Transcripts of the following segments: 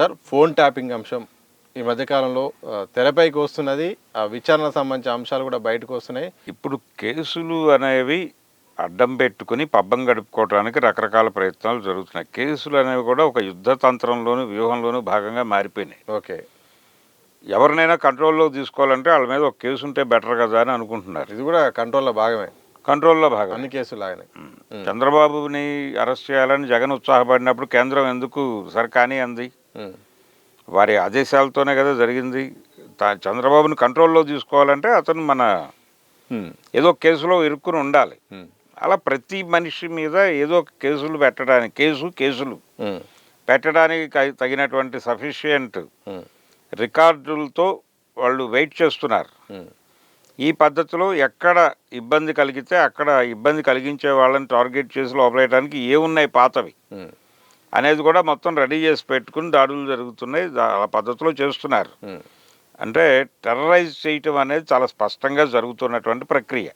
Sir phone tapping అంశం ఈ మధ్యకాలంలో తెరపైకి వస్తున్నది. ఆ విచారణకు సంబంధించిన అంశాలు కూడా బయటకు వస్తున్నాయి. ఇప్పుడు కేసులు అనేవి అడ్డం పెట్టుకుని పబ్బం గడుపుకోవడానికి రకరకాల ప్రయత్నాలు జరుగుతున్నాయి. కేసులు అనేవి కూడా ఒక యుద్ధ తంత్రంలోను వ్యూహంలోనూ భాగంగా మారిపోయినాయి. ఓకే. ఎవరినైనా కంట్రోల్లో తీసుకోవాలంటే వాళ్ళ మీద ఒక కేసు ఉంటే బెటర్ కదా అని అనుకుంటున్నారు. ఇది కూడా కంట్రోల్లో భాగమే. కంట్రోల్లో భాగం అన్ని కేసులు లాగానే. చంద్రబాబుని అరెస్ట్ చేయాలని జగన్ ఉత్సాహపడినప్పుడు కేంద్రం ఎందుకు సరికాని అంది? వారి ఆదేశాలతోనే కదా జరిగింది. చంద్రబాబుని కంట్రోల్లో తీసుకోవాలంటే అతను మన ఏదో కేసులో ఇరుక్కుని ఉండాలి. అలా ప్రతి మనిషి మీద ఏదో కేసులు పెట్టడానికి కేసులు పెట్టడానికి తగినటువంటి సఫిషియంట్ రికార్డులతో వాళ్ళు వెయిట్ చేస్తున్నారు. ఈ పద్ధతిలో ఎక్కడ ఇబ్బంది కలిగితే అక్కడ ఇబ్బంది కలిగించే వాళ్ళని టార్గెట్ చేసి లోపలేయడానికి ఏమున్నాయి పాతవి అనేది కూడా మొత్తం రెడీ చేసి పెట్టుకుని దాడులు జరుగుతున్నాయి. ఆ పద్ధతిలో చేస్తున్నారు. అంటే టెర్రరైజ్ చేయటం అనేది చాలా స్పష్టంగా జరుగుతున్నటువంటి ప్రక్రియ.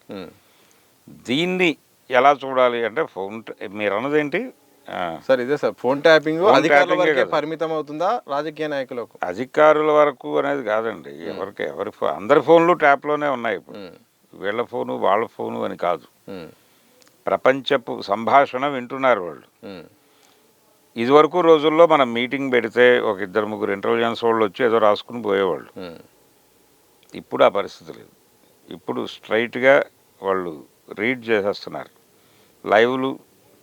దీన్ని ఎలా చూడాలి అంటే మీరు అన్నదేంటి సార్? ఇదే సార్, ఫోన్ ట్యాపింగ్ అధికారుల వరకే పరిమితం అవుతుందా, రాజకీయ నాయకులకు? అధికారుల వరకు అనేది కాదండి. అందరి ఫోన్లు ట్యాప్లోనే ఉన్నాయి. ఇప్పుడు వీళ్ళ ఫోను వాళ్ళ ఫోను అని కాదు. ప్రపంచపు సంభాషణ వింటున్నారు వాళ్ళు. ఇదివరకు రోజుల్లో మనం మీటింగ్ పెడితే ఒక 2-3 ఇంటెలిజెన్స్ వాళ్ళు వచ్చి ఏదో రాసుకుని పోయేవాళ్ళు. ఇప్పుడు ఆ పరిస్థితి లేదు. ఇప్పుడు స్ట్రైట్గా వాళ్ళు రీడ్ చేసేస్తున్నారు, లైవ్లు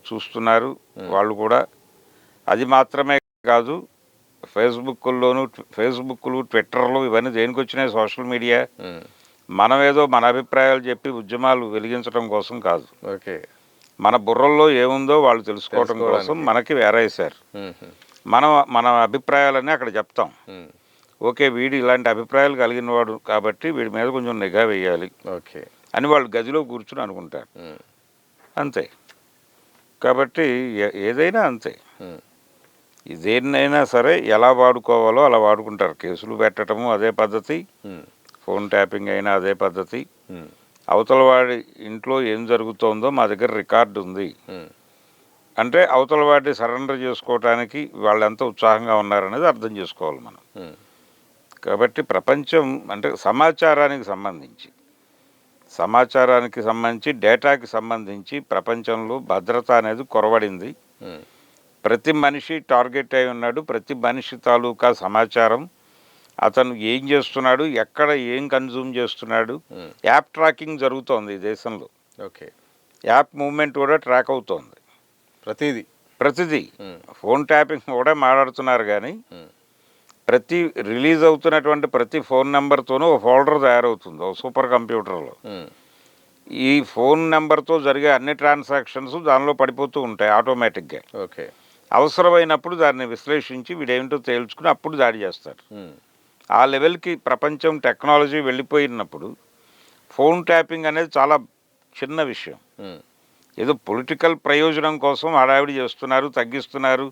చూస్తున్నారు వాళ్ళు కూడా. అది మాత్రమే కాదు, ఫేస్బుక్లు ట్విట్టర్లు ఇవన్నీ దేనికి వచ్చినాయి? Social media. మనం ఏదో మన అభిప్రాయాలు చెప్పి ఉద్యమాలు వెలిగించడం కోసం కాదు. ఓకే. మన బుర్రల్లో ఏముందో వాళ్ళు తెలుసుకోవడం కోసం మనకి వేరేసారు. మన అభిప్రాయాలన్నీ అక్కడ చెప్తాం. ఓకే, వీడు ఇలాంటి అభిప్రాయాలు కలిగిన వాడు కాబట్టి వీడి మీద కొంచెం నిఘా వేయాలి ఓకే అని వాళ్ళు గదిలో కూర్చుని అనుకుంటారు. అంతే. కాబట్టి ఏదైనా అంతే. దేన్నైనా సరే ఎలా వాడుకోవాలో అలా వాడుకుంటారు. కేసులు పెట్టడము అదే పద్ధతి, ఫోన్ ట్యాపింగ్ అయినా అదే పద్ధతి. అవతల వాడి ఇంట్లో ఏం జరుగుతోందో మా దగ్గర రికార్డు ఉంది అంటే అవతల వాడిని సరెండర్ చేసుకోవటానికి వాళ్ళు ఎంత ఉత్సాహంగా ఉన్నారనేది అర్థం చేసుకోవాలి మనం. కాబట్టి ప్రపంచం అంటే సమాచారానికి సంబంధించి డేటాకి సంబంధించి ప్రపంచంలో భద్రత అనేది కొరవడింది. ప్రతి మనిషి టార్గెట్ అయి ఉన్నాడు. ప్రతి మనిషి తాలూకా సమాచారం, అతను ఏం చేస్తున్నాడు, ఎక్కడ ఏం కన్జ్యూమ్ చేస్తున్నాడు, యాప్ ట్రాకింగ్ జరుగుతోంది ఈ దేశంలో. ఓకే. యాప్ మూవ్మెంట్ కూడా ట్రాక్ అవుతోంది. ప్రతిదీ ఫోన్ ట్యాపింగ్ కూడా మాట్లాడుతున్నారు. కానీ ప్రతి రిలీజ్ అవుతున్నటువంటి ప్రతి ఫోన్ నెంబర్తోనూ ఒక ఫోల్డర్ తయారవుతుంది ఒక సూపర్ కంప్యూటర్లో. ఈ ఫోన్ నెంబర్తో జరిగే అన్ని ట్రాన్సాక్షన్స్ దానిలో పడిపోతూ ఉంటాయి ఆటోమేటిక్గా. ఓకే. అవసరమైనప్పుడు దాన్ని విశ్లేషించి వీడేమిటో తేల్చుకుని అప్పుడు దాడి చేస్తారు. ఆ లెవెల్కి ప్రపంచం టెక్నాలజీ వెళ్ళిపోయినప్పుడు ఫోన్ ట్యాపింగ్ అనేది చాలా చిన్న విషయం. ఏదో పొలిటికల్ ప్రయోజనం కోసం హడావిడి చేస్తున్నారు, తగ్గిస్తున్నారు,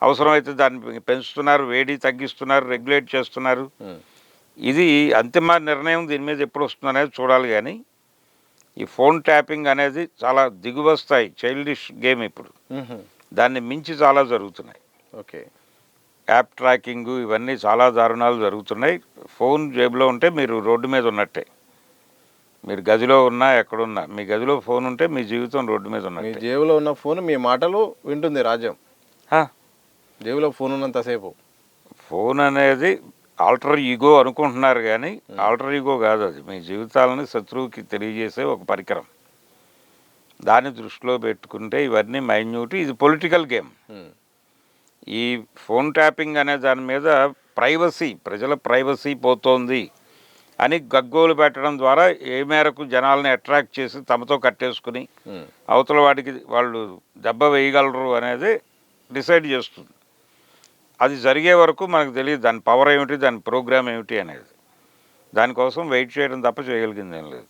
అవసరమైతే దాన్ని పెంచుతున్నారు, వేడి తగ్గిస్తున్నారు, రెగ్యులేట్ చేస్తున్నారు. ఇది అంతిమ నిర్ణయం దీని మీద ఎప్పుడు వస్తుంది అనేది చూడాలి. కానీ ఈ ఫోన్ ట్యాపింగ్ అనేది చాలా దిగువ స్థాయి చైల్డిష్ గేమ్. ఇప్పుడు దాన్ని మించి చాలా జరుగుతున్నాయి. ఓకే. యాప్ ట్రాకింగ్ ఇవన్నీ చాలా దారుణాలు జరుగుతున్నాయి. ఫోన్ జేబులో ఉంటే మీరు రోడ్డు మీద ఉన్నట్టే. మీరు గదిలో ఉన్నా ఎక్కడున్నా మీ గదిలో ఫోన్ ఉంటే మీ జీవితం రోడ్డు మీద ఉన్నట్టే. మీ జేబులో ఉన్న ఫోన్ మీ మాటలు వింటుంది రాజ్యం. జేబులో ఫోన్ ఉన్నంతసేపు ఫోన్ అనేది ఆల్టర్ ఈగో అనుకుంటున్నారు. కానీ ఆల్టర్ ఈగో కాదు, అది మీ జీవితాలని శత్రువుకి తెలియజేసే ఒక పరికరం. దాన్ని దృష్టిలో పెట్టుకుంటే ఇవన్నీ మైన్యూట్. ఇది పొలిటికల్ గేమ్. ఈ ఫోన్ ట్యాపింగ్ అనే దాని మీద ప్రజల ప్రైవసీ పోతోంది అని గగ్గోలు పెట్టడం ద్వారా ఏ మేరకు జనాలని అట్రాక్ట్ చేసి తమతో కట్టేసుకుని అవతల వాడికి వాళ్ళు దెబ్బ వేయగలరు అనేది డిసైడ్ చేస్తుంది. అది జరిగే వరకు మనకు తెలియదు దాని పవర్ ఏమిటి, దాని ప్రోగ్రామ్ ఏమిటి అనేది. దానికోసం వెయిట్ చేయడం తప్ప చేయగలిగింది ఏం లేదు.